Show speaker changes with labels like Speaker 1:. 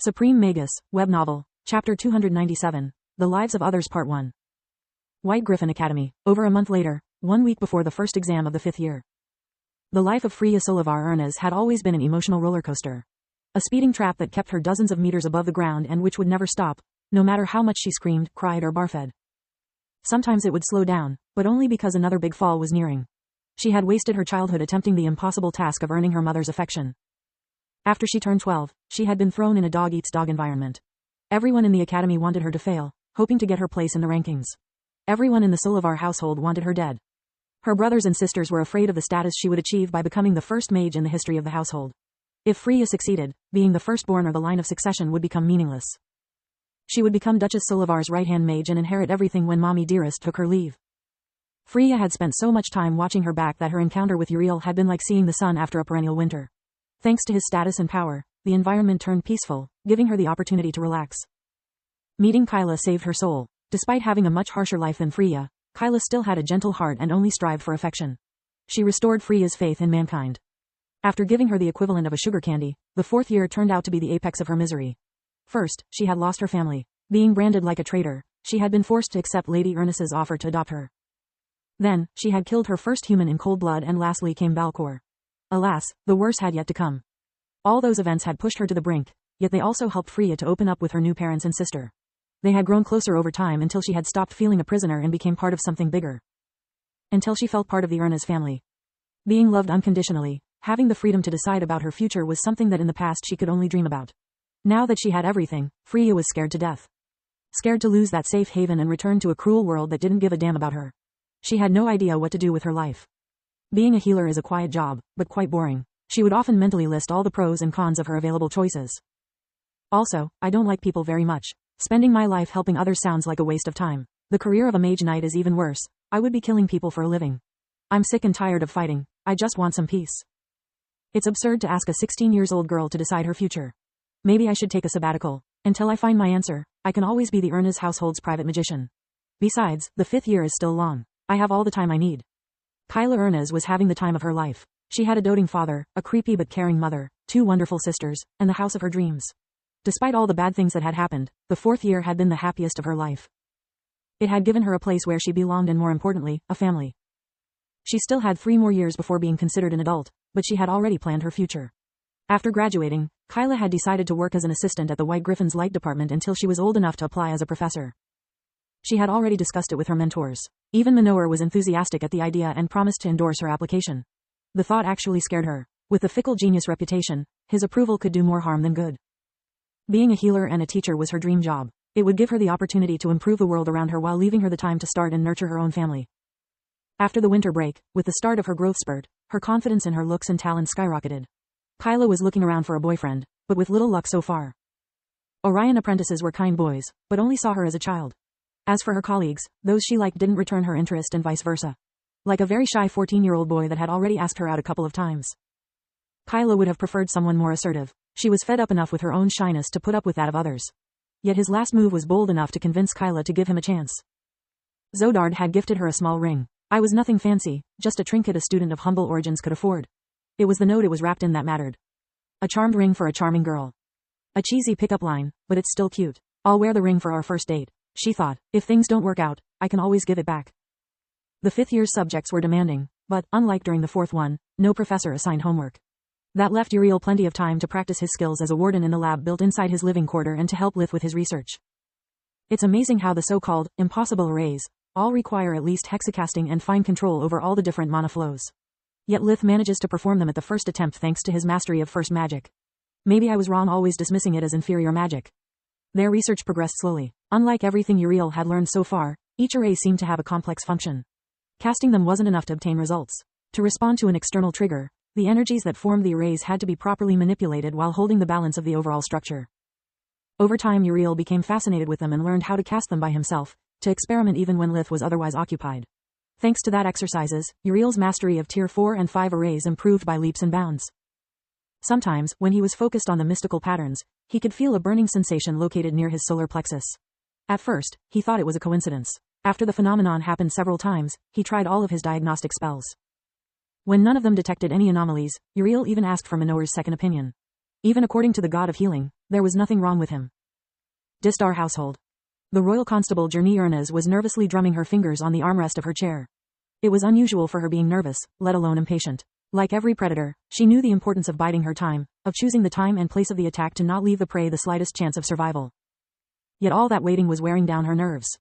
Speaker 1: Supreme Magus, Web Novel, Chapter 297, The Lives of Others Part 1. White Griffin Academy, over a month later, 1 week before the first exam of the 5th year. The life of Freya Solivar Ernez had always been an emotional roller coaster. A speeding trap that kept her dozens of meters above the ground and which would never stop, no matter how much she screamed, cried or barfed. Sometimes it would slow down, but only because another big fall was nearing. She had wasted her childhood attempting the impossible task of earning her mother's affection. After she turned 12, she had been thrown in a dog-eats-dog environment. Everyone in the academy wanted her to fail, hoping to get her place in the rankings. Everyone in the Solivar household wanted her dead. Her brothers and sisters were afraid of the status she would achieve by becoming the first mage in the history of the household. If Freya succeeded, being the firstborn or the line of succession would become meaningless. She would become Duchess Solivar's right-hand mage and inherit everything when Mommy Dearest took her leave. Freya had spent so much time watching her back that her encounter with Uriel had been like seeing the sun after a perennial winter. Thanks to his status and power, the environment turned peaceful, giving her the opportunity to relax. Meeting Kyla saved her soul. Despite having a much harsher life than Freya, Kyla still had a gentle heart and only strived for affection. She restored Freya's faith in mankind. After giving her the equivalent of a sugar candy, the 4th year turned out to be the apex of her misery. First, she had lost her family. Being branded like a traitor, she had been forced to accept Lady Ernest's offer to adopt her. Then, she had killed her first human in cold blood, and lastly came Balcor. Alas, the worst had yet to come. All those events had pushed her to the brink, yet they also helped Freya to open up with her new parents and sister. They had grown closer over time until she had stopped feeling a prisoner and became part of something bigger. Until she felt part of the Ernez family. Being loved unconditionally, having the freedom to decide about her future was something that in the past she could only dream about. Now that she had everything, Freya was scared to death. Scared to lose that safe haven and return to a cruel world that didn't give a damn about her. She had no idea what to do with her life. Being a healer is a quiet job, but quite boring. She would often mentally list all the pros and cons of her available choices. Also, I don't like people very much. Spending my life helping others sounds like a waste of time. The career of a mage knight is even worse. I would be killing people for a living. I'm sick and tired of fighting. I just want some peace. It's absurd to ask a 16-year-old girl to decide her future. Maybe I should take a sabbatical. Until I find my answer, I can always be the Ernez household's private magician. Besides, the 5th year is still long. I have all the time I need. Kyla Ernez was having the time of her life. She had a doting father, a creepy but caring mother, 2 wonderful sisters, and the house of her dreams. Despite all the bad things that had happened, the 4th year had been the happiest of her life. It had given her a place where she belonged and, more importantly, a family. She still had 3 more years before being considered an adult, but she had already planned her future. After graduating, Kyla had decided to work as an assistant at the White Griffin's light department until she was old enough to apply as a professor. She had already discussed it with her mentors. Even Manoir was enthusiastic at the idea and promised to endorse her application. The thought actually scared her. With a fickle genius reputation, his approval could do more harm than good. Being a healer and a teacher was her dream job. It would give her the opportunity to improve the world around her while leaving her the time to start and nurture her own family. After the winter break, with the start of her growth spurt, her confidence in her looks and talents skyrocketed. Kyla was looking around for a boyfriend, but with little luck so far. Orion apprentices were kind boys, but only saw her as a child. As for her colleagues, those she liked didn't return her interest and vice versa. Like a very shy 14-year-old boy that had already asked her out a couple of times. Kyla would have preferred someone more assertive. She was fed up enough with her own shyness to put up with that of others. Yet his last move was bold enough to convince Kyla to give him a chance. Zodard had gifted her a small ring. I was nothing fancy, just a trinket a student of humble origins could afford. It was the note it was wrapped in that mattered. A charmed ring for a charming girl. A cheesy pickup line, but it's still cute. I'll wear the ring for our first date, she thought. If things don't work out, I can always give it back. The 5th year's subjects were demanding, but, unlike during the 4th one, no professor assigned homework. That left Uriel plenty of time to practice his skills as a warden in the lab built inside his living quarter and to help Lith with his research. It's amazing how the so-called impossible arrays all require at least hexacasting and fine control over all the different mana flows. Yet Lith manages to perform them at the first attempt thanks to his mastery of first magic. Maybe I was wrong always dismissing it as inferior magic. Their research progressed slowly. Unlike everything Uriel had learned so far, each array seemed to have a complex function. Casting them wasn't enough to obtain results. To respond to an external trigger, the energies that formed the arrays had to be properly manipulated while holding the balance of the overall structure. Over time Uriel became fascinated with them and learned how to cast them by himself, to experiment even when Lith was otherwise occupied. Thanks to that exercises, Uriel's mastery of tier 4 and 5 arrays improved by leaps and bounds. Sometimes, when he was focused on the mystical patterns, he could feel a burning sensation located near his solar plexus. At first, he thought it was a coincidence. After the phenomenon happened several times, he tried all of his diagnostic spells. When none of them detected any anomalies, Uriel even asked for Manoir's second opinion. Even according to the god of healing, there was nothing wrong with him. Distar household. The royal constable Journey Ernez was nervously drumming her fingers on the armrest of her chair. It was unusual for her being nervous, let alone impatient. Like every predator, she knew the importance of biding her time, of choosing the time and place of the attack to not leave the prey the slightest chance of survival. Yet all that waiting was wearing down her nerves.